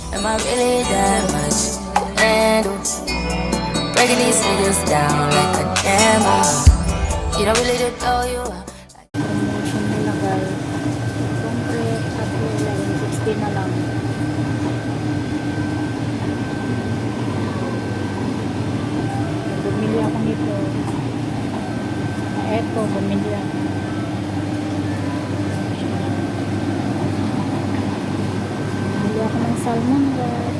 Am I really that much? And breaking these niggas down like a camel. You don't really know you are. Promotion nila guys. Siyempre, tatlo 11.60 na lang. Bumili ako nito. Eto, bumili ako. Bumili ako ng salmon guys.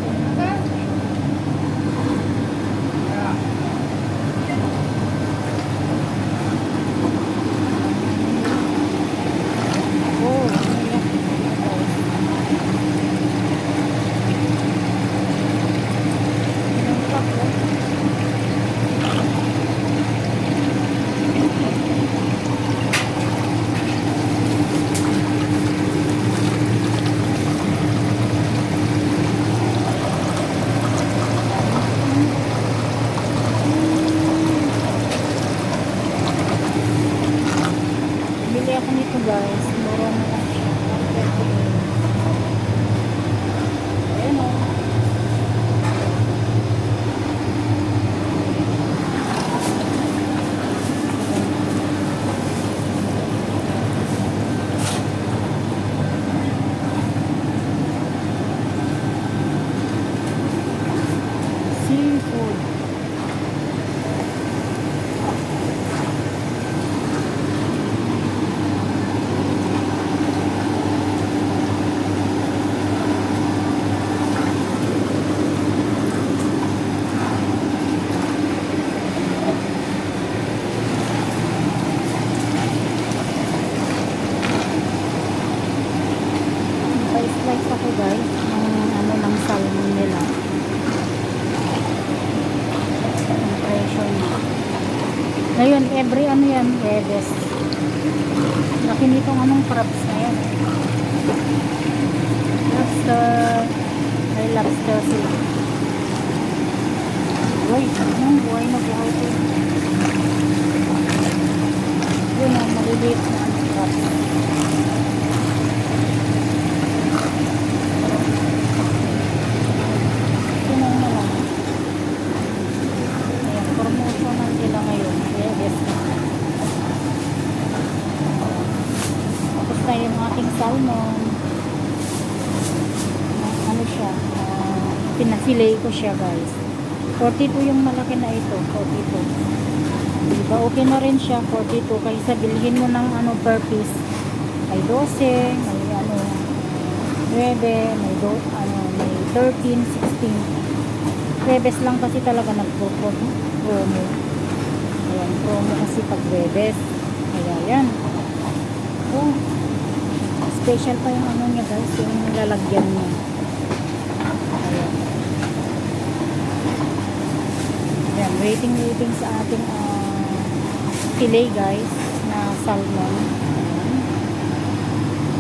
Bili ako nito guys. Mura na lang siya. Ayan o. Seafood. Pa-slice ako guys ng ano ng salmon nila. Ang presyo niya. Ngayon, every ano yan, Webes. Laki nitong anong crabs na yan. Lobster. Ay, lobster sila. Uy, buhay na buhay ko. Yun ang maliliit na anong crabs. Promotional nila ngayon. Yes. Tapos na yung aking salmon. Ano siya? Pinafillet ko siya guys. 42 yung malaki na ito. 42. Diba okay na rin siya. 42. Kaysa bilhin mo ng ano per piece. May 12. May ano 9. May 13, 16. Webes lang kasi talaga nagpo-promo. Ayan, promo kasi pag Webes. Ayan. Oh, special pa yung ano niya guys, yung lalagyan niya. Ayan. Ayan, waiting sa ating fillet guys, na salmon. Ayan.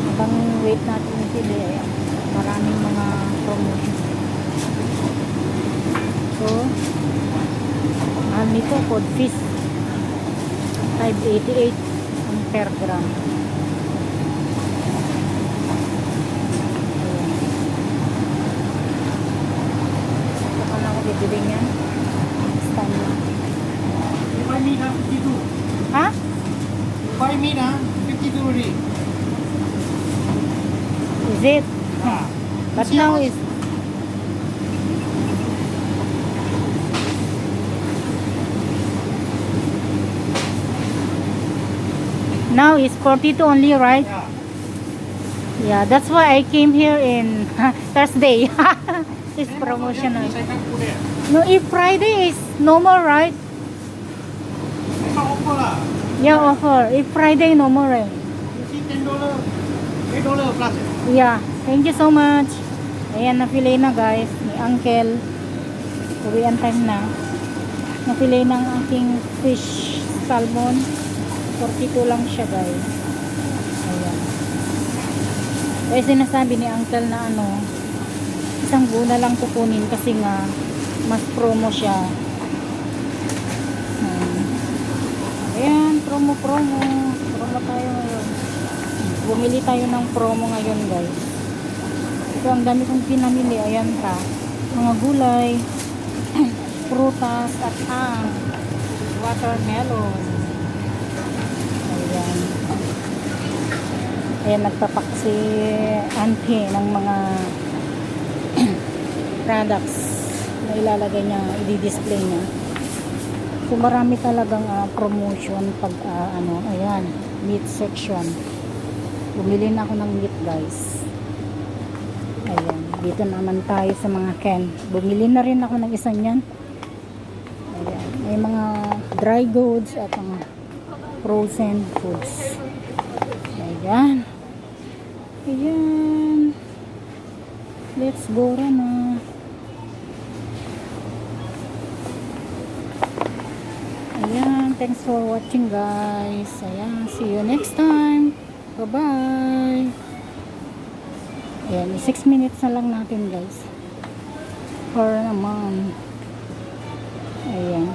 Habang wait natin yung fillet, ayan, maraming mga promotions. So, nito, codfish 588 ang per gram. Saka na ako bibili niyan. Stand lang. You buy meat, 52. Ha? You buy meat, 52 already. Is it? But now is now is 42 only, right? Yeah. Yeah, that's why I came here in Thursday. It's promotional. I can't put it. No, if Friday is no more, right? It's not offer lah. Yeah, offer. If Friday no more, right? You see $10, $8 plus. Yeah, thank you so much. Ayan, na-fillet na guys ni Uncle. Uwian time na. Na-fillet ng aking fish salmon. 42 lang siya guys. Ayan. Kaya sinasabi ni Uncle na ano, isang buna lang kukunin kasi nga mas promo siya. Ayan, promo tayo ngayon. Bumili tayo ng promo ngayon guys. So, ang dami kong pinamili. Ayan pa. Mga gulay, prutas, at watermelon. Ayan. Ayan, nagpapak si auntie ng mga products na ilalagay niya, i-display niya. So, marami talagang promotion pag, ayan, meat section. Bumili na ako ng meat, guys. Ayan, dito naman tayo sa mga can. Bumili na rin ako ng isa niyan. Ayan, may mga dry goods at mga frozen foods. Ayan. Ayan. Let's go na. Ayan, thanks for watching, guys. Ayan, see you next time. Bye-bye. Ayan, 6 minutes na lang natin, guys. For naman. Ayan.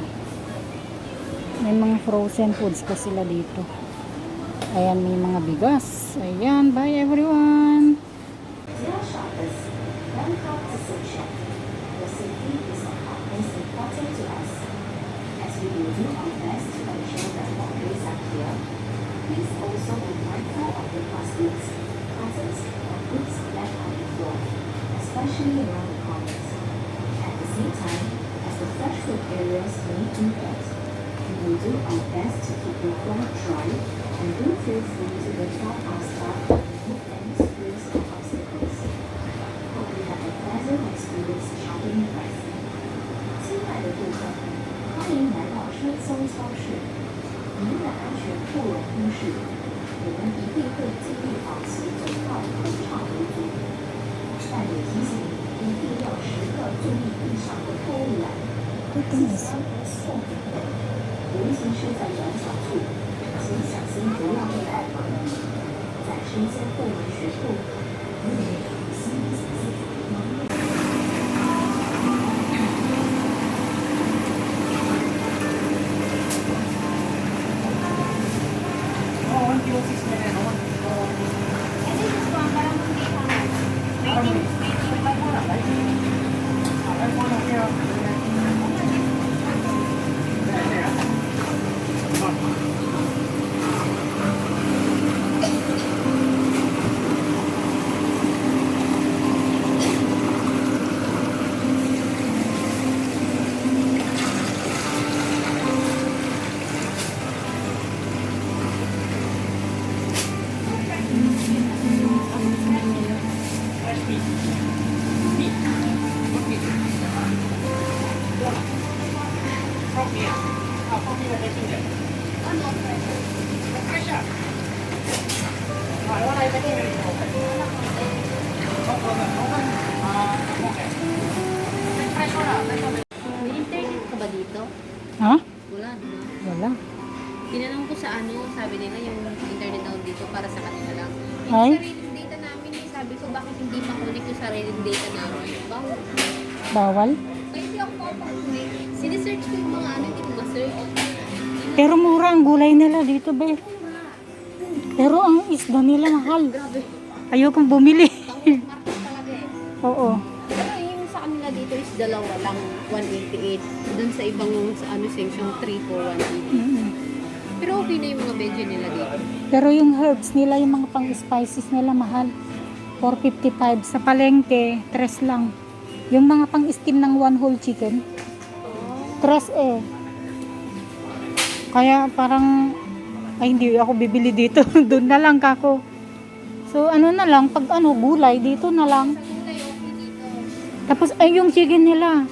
May mga frozen foods pa sila dito. Ayan, may mga bigas. Ayan, bye everyone. Dear shoppers, welcome to Silkshop. Your safety is of utmost importance to us. As we will do our best to ensure that walkways are clear, please also be mindful of the plastics, cutters, and goods left on the floor, especially around the corners. At the same time, as the fresh food areas may be wet, we will do our best to keep your floor dry, and do feel free to inform our staff to remove any sprays or obstacles. Hope you have a pleasant experience shopping with us. 亲爱的顾客，欢迎来到深松超市。您的安全不容忽视，我们一定会尽力保持整套通畅无阻。但也提醒您，一定要时刻注意地上的脱污染，自身送给人，尤其是在转角处。请小心不要被带跑。在身兼部门学部，心仔细琢磨。Oh, 1 kilo 6 na yan. May internet ka ba dito? Ha? Wala, di ba? Wala. Tinanong ko sa sabi nila yung internet daw dito para sa kanila lang. Ay? Yung sariling data namin sabi ko bakit hindi pa-connect yung sariling data namin. Bawal. Bawal? Kaya hindi ako pa-connect. Sinesearch ko yung mga hindi ko ma-search. Pero mura ang gulay nila dito, be. Pero ang isda nila mahal. Grabe. Ayokong bumili. Market talaga eh. Oo. Pero yung sa kanila dito is dalawa lang, 188. Doon sa ibang section 3 for 180. Mm-mm. Pero okay na yung mga veggie nila dito. Pero yung herbs nila, yung mga pang-spices nila mahal. 455. Sa palengke, 3 lang. Yung mga pang-steam ng one whole chicken, 3 eh. Kaya parang, ay hindi ako bibili dito. Doon na lang kako. So ano na lang, pag gulay, dito na lang. Kulay okay dito. Tapos ay yung chicken nila.